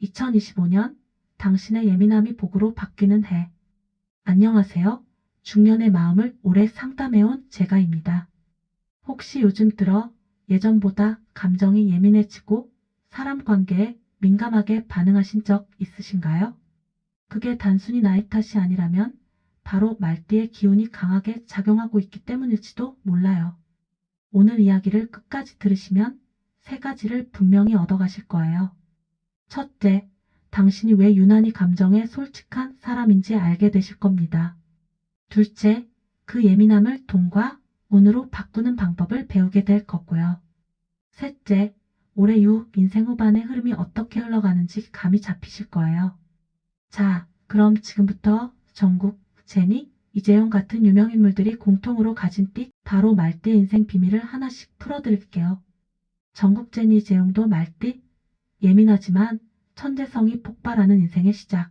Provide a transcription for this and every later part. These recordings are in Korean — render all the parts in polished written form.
2025년 당신의 예민함이 복으로 바뀌는 해. 안녕하세요. 중년의 마음을 오래 상담해온 제가입니다. 혹시 요즘 들어 예전보다 감정이 예민해지고 사람 관계에 민감하게 반응하신 적 있으신가요? 그게 단순히 나이 탓이 아니라면 바로 말띠의 기운이 강하게 작용하고 있기 때문일지도 몰라요. 오늘 이야기를 끝까지 들으시면 세 가지를 분명히 얻어가실 거예요. 첫째, 당신이 왜 유난히 감정에 솔직한 사람인지 알게 되실 겁니다. 둘째, 그 예민함을 돈과 운으로 바꾸는 방법을 배우게 될 거고요. 셋째, 올해 이후 인생 후반의 흐름이 어떻게 흘러가는지 감이 잡히실 거예요. 자, 그럼 지금부터 정국, 제니, 이재용 같은 유명인물들이 공통으로 가진 띠, 바로 말띠의 인생 비밀을 하나씩 풀어드릴게요. 정국, 제니, 이재용도 말띠, 예민하지만 천재성이 폭발하는 인생의 시작.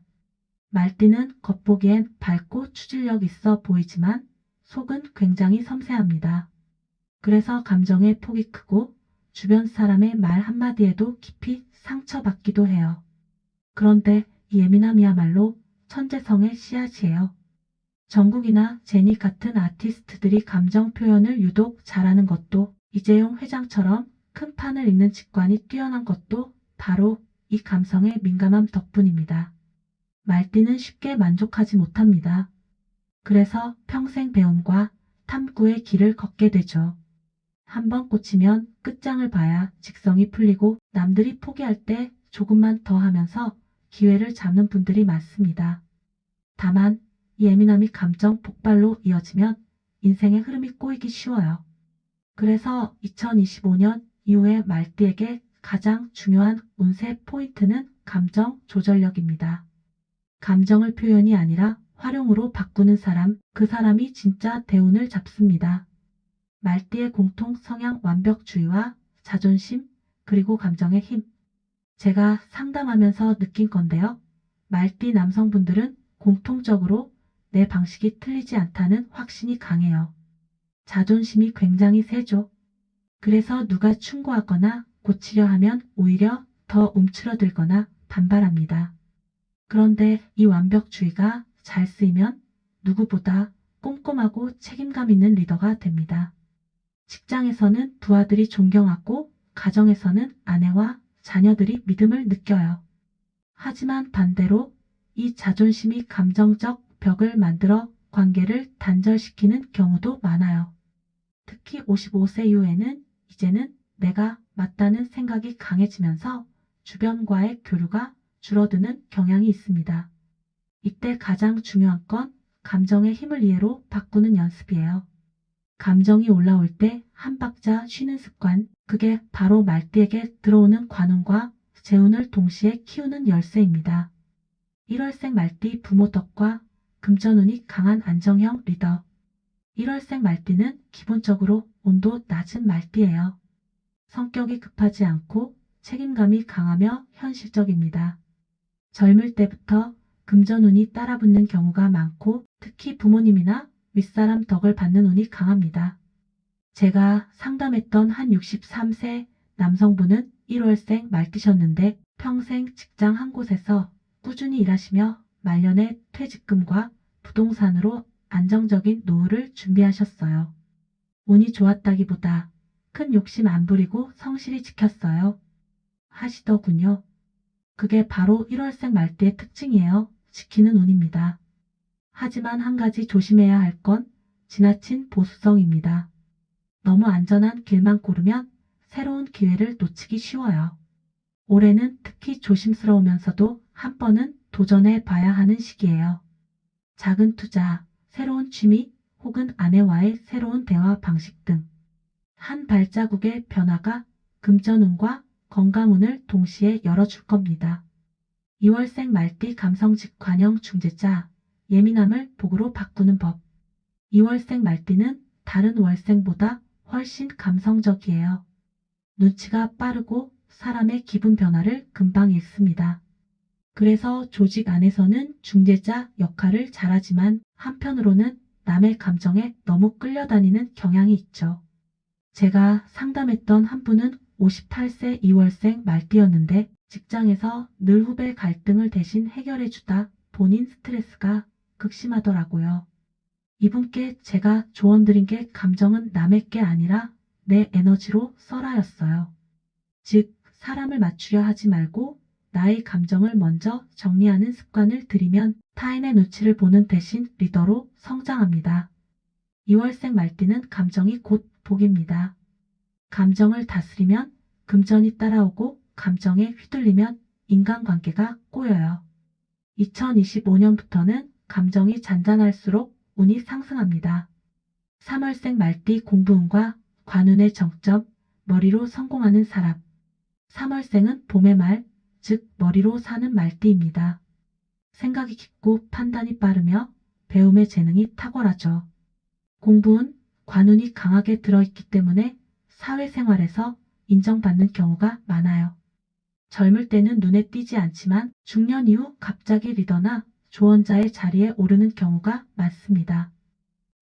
말띠는 겉보기엔 밝고 추진력 있어 보이지만 속은 굉장히 섬세합니다. 그래서 감정의 폭이 크고 주변 사람의 말 한마디에도 깊이 상처받기도 해요. 그런데 이 예민함이야말로 천재성의 씨앗이에요. 정국이나 제니 같은 아티스트들이 감정 표현을 유독 잘하는 것도, 이재용 회장처럼 큰 판을 읽는 직관이 뛰어난 것도 바로 이 감성의 민감함 덕분입니다. 말띠는 쉽게 만족하지 못합니다. 그래서 평생 배움과 탐구의 길을 걷게 되죠. 한번 꽂히면 끝장을 봐야 직성이 풀리고 남들이 포기할 때 조금만 더 하면서 기회를 잡는 분들이 많습니다. 다만 이 예민함이 감정 폭발로 이어지면 인생의 흐름이 꼬이기 쉬워요. 그래서 2025년 이후에 말띠에게 가장 중요한 운세 포인트는 감정 조절력입니다. 감정을 표현이 아니라 활용으로 바꾸는 사람, 그 사람이 진짜 대운을 잡습니다. 말띠의 공통 성향 완벽주의와 자존심, 그리고 감정의 힘. 제가 상담하면서 느낀 건데요. 말띠 남성분들은 공통적으로 내 방식이 틀리지 않다는 확신이 강해요. 자존심이 굉장히 세죠. 그래서 누가 충고하거나 고치려 하면 오히려 더 움츠러들거나 반발합니다. 그런데 이 완벽주의가 잘 쓰이면 누구보다 꼼꼼하고 책임감 있는 리더가 됩니다. 직장에서는 부하들이 존경하고 가정에서는 아내와 자녀들이 믿음을 느껴요. 하지만 반대로 이 자존심이 감정적 벽을 만들어 관계를 단절시키는 경우도 많아요. 특히 55세 이후에는 이제는 내가 맞다는 생각이 강해지면서 주변과의 교류가 줄어드는 경향이 있습니다. 이때 가장 중요한 건 감정의 힘을 이해로 바꾸는 연습이에요. 감정이 올라올 때 한 박자 쉬는 습관, 그게 바로 말띠에게 들어오는 관운과 재운을 동시에 키우는 열쇠입니다. 1월생 말띠 부모 덕과 금전운이 강한 안정형 리더. 1월생 말띠는 기본적으로 온도 낮은 말띠예요. 성격이 급하지 않고 책임감이 강하며 현실적입니다. 젊을 때부터 금전운이 따라붙는 경우가 많고 특히 부모님이나 윗사람 덕을 받는 운이 강합니다. 제가 상담했던 한 63세 남성분은 1월생 말띠셨는데 평생 직장 한 곳에서 꾸준히 일하시며 말년에 퇴직금과 부동산으로 안정적인 노후를 준비하셨어요. 운이 좋았다기보다 큰 욕심 안 부리고 성실히 지켰어요. 하시더군요. 그게 바로 1월생 말띠의 특징이에요. 지키는 운입니다. 하지만 한 가지 조심해야 할 건 지나친 보수성입니다. 너무 안전한 길만 고르면 새로운 기회를 놓치기 쉬워요. 올해는 특히 조심스러우면서도 한 번은 도전해 봐야 하는 시기예요. 작은 투자, 새로운 취미 혹은 아내와의 새로운 대화 방식 등 한 발자국의 변화가 금전운과 건강운을 동시에 열어줄 겁니다. 2월생 말띠 감성직 관형 중재자, 예민함을 복으로 바꾸는 법. 2월생 말띠는 다른 월생보다 훨씬 감성적이에요. 눈치가 빠르고 사람의 기분 변화를 금방 읽습니다. 그래서 조직 안에서는 중재자 역할을 잘하지만 한편으로는 남의 감정에 너무 끌려다니는 경향이 있죠. 제가 상담했던 한 분은 58세 2월생 말띠였는데 직장에서 늘 후배 갈등을 대신 해결해주다 본인 스트레스가 극심하더라고요. 이분께 제가 조언 드린 게 감정은 남의 게 아니라 내 에너지로 써라였어요. 즉, 사람을 맞추려 하지 말고 나의 감정을 먼저 정리하는 습관을 들이면 타인의 눈치를 보는 대신 리더로 성장합니다. 2월생 말띠는 감정이 곧 복입니다. 감정을 다스리면 금전이 따라오고 감정에 휘둘리면 인간관계가 꼬여요. 2025년부터는 감정이 잔잔할수록 운이 상승합니다. 3월생 말띠 공부운과 관운의 정점, 머리로 성공하는 사람. 3월생은 봄의 말, 즉 머리로 사는 말띠입니다. 생각이 깊고 판단이 빠르며 배움의 재능이 탁월하죠. 공부운, 관운이 강하게 들어있기 때문에 사회생활에서 인정받는 경우가 많아요. 젊을 때는 눈에 띄지 않지만 중년 이후 갑자기 리더나 조언자의 자리에 오르는 경우가 많습니다.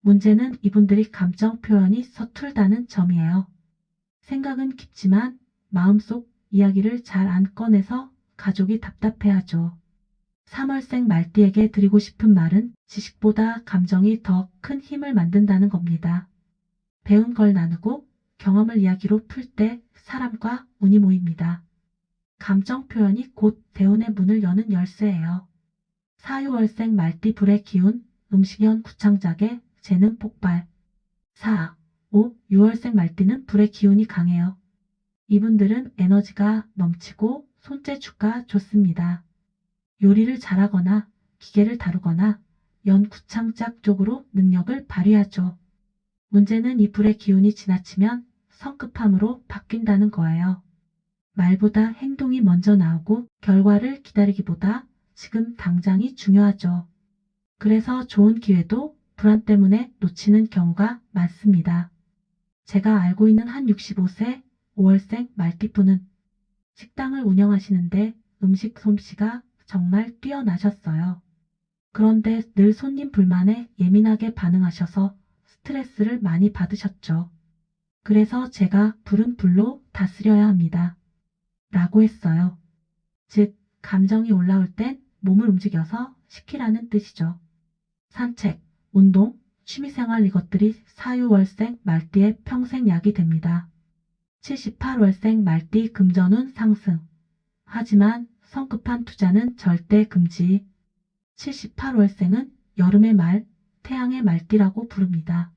문제는 이분들이 감정 표현이 서툴다는 점이에요. 생각은 깊지만 마음속 이야기를 잘 안 꺼내서 가족이 답답해하죠. 3월생 말띠에게 드리고 싶은 말은 지식보다 감정이 더 큰 힘을 만든다는 겁니다. 배운 걸 나누고 경험을 이야기로 풀 때 사람과 운이 모입니다. 감정 표현이 곧 대운의 문을 여는 열쇠예요. 4, 6월생 말띠 불의 기운, 음식연 구창작의 재능 폭발. 4, 5, 6월생 말띠는 불의 기운이 강해요. 이분들은 에너지가 넘치고 손재주가 좋습니다. 요리를 잘하거나 기계를 다루거나 연구창작 쪽으로 능력을 발휘하죠. 문제는 이 불의 기운이 지나치면 성급함으로 바뀐다는 거예요. 말보다 행동이 먼저 나오고 결과를 기다리기보다 지금 당장이 중요하죠. 그래서 좋은 기회도 불안 때문에 놓치는 경우가 많습니다. 제가 알고 있는 한 65세 5월생 말띠분은 식당을 운영하시는데 음식 솜씨가 정말 뛰어나셨어요. 그런데 늘 손님 불만에 예민하게 반응하셔서 스트레스를 많이 받으셨죠. 그래서 제가 불은 불로 다스려야 합니다. 라고 했어요. 즉, 감정이 올라올 땐 몸을 움직여서 시키라는 뜻이죠. 산책, 운동, 취미생활 이것들이 4유월생 말띠의 평생 약이 됩니다. 78월생 말띠 금전운 상승. 하지만 성급한 투자는 절대 금지. 78월생은 여름의 말, 태양의 말띠라고 부릅니다.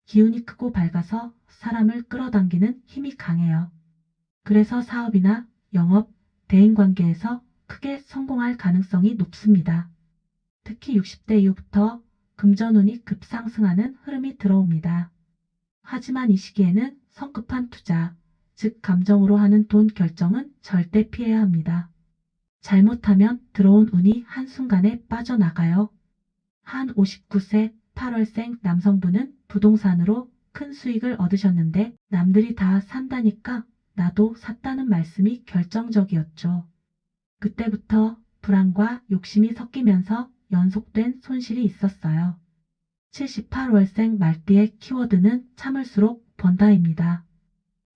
기운이 크고 밝아서 사람을 끌어당기는 힘이 강해요. 그래서 사업이나 영업, 대인관계에서 크게 성공할 가능성이 높습니다. 특히 60대 이후부터 금전운이 급상승하는 흐름이 들어옵니다. 하지만 이 시기에는 성급한 투자, 즉 감정으로 하는 돈 결정은 절대 피해야 합니다. 잘못하면 들어온 운이 한순간에 빠져나가요. 한 59세 8월생 남성분은 부동산으로 큰 수익을 얻으셨는데 남들이 다 산다니까 나도 샀다는 말씀이 결정적이었죠. 그때부터 불안과 욕심이 섞이면서 연속된 손실이 있었어요. 78월생 말띠의 키워드는 참을수록 번다입니다.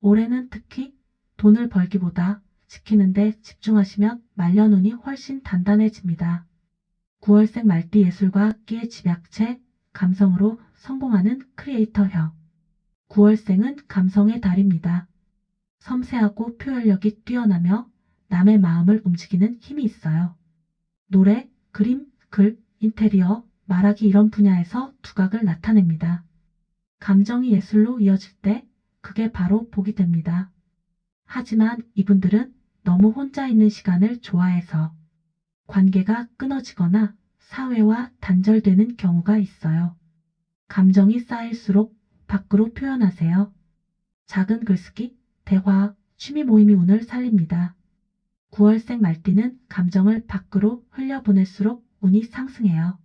올해는 특히 돈을 벌기보다 지키는데 집중하시면 말년운이 훨씬 단단해집니다. 9월생 말띠 예술과 끼의 집약체, 감성으로 성공하는 크리에이터형. 9월생은 감성의 달입니다. 섬세하고 표현력이 뛰어나며 남의 마음을 움직이는 힘이 있어요. 노래, 그림, 글, 인테리어, 말하기 이런 분야에서 두각을 나타냅니다. 감정이 예술로 이어질 때 그게 바로 복이 됩니다. 하지만 이분들은 너무 혼자 있는 시간을 좋아해서 관계가 끊어지거나 사회와 단절되는 경우가 있어요. 감정이 쌓일수록 밖으로 표현하세요. 작은 글쓰기, 대화, 취미 모임이 운을 살립니다. 9월생 말띠는 감정을 밖으로 흘려보낼수록 운이 상승해요.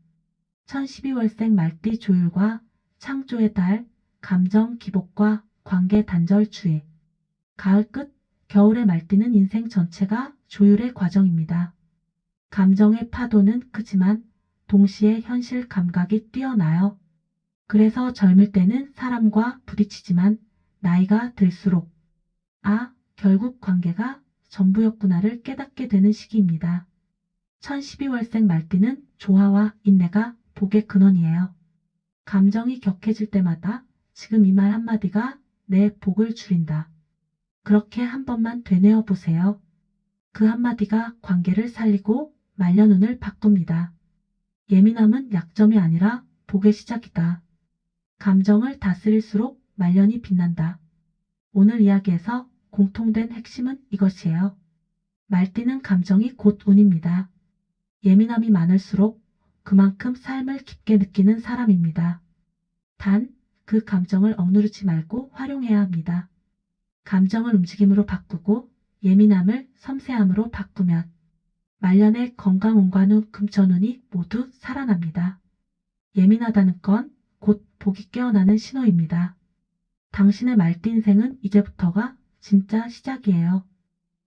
1012월생 말띠 조율과 창조의 달, 감정 기복과 관계 단절 주의. 가을 끝, 겨울의 말띠는 인생 전체가 조율의 과정입니다. 감정의 파도는 크지만 동시에 현실 감각이 뛰어나요. 그래서 젊을 때는 사람과 부딪히지만 나이가 들수록 결국 관계가 전부였구나를 깨닫게 되는 시기입니다. 1012월생 말띠는 조화와 인내가 복의 근원이에요. 감정이 격해질 때마다 지금 이 말 한마디가 내 복을 줄인다. 그렇게 한 번만 되뇌어 보세요. 그 한마디가 관계를 살리고 말년운을 바꿉니다. 예민함은 약점이 아니라 복의 시작이다. 감정을 다스릴수록 말년이 빛난다. 오늘 이야기에서 공통된 핵심은 이것이에요. 말띠는 감정이 곧 운입니다. 예민함이 많을수록 그만큼 삶을 깊게 느끼는 사람입니다. 단, 그 감정을 억누르지 말고 활용해야 합니다. 감정을 움직임으로 바꾸고 예민함을 섬세함으로 바꾸면 말년의 건강운과 금전운이 모두 살아납니다. 예민하다는 건 곧 복이 깨어나는 신호입니다. 당신의 말띠 인생은 이제부터가 진짜 시작이에요.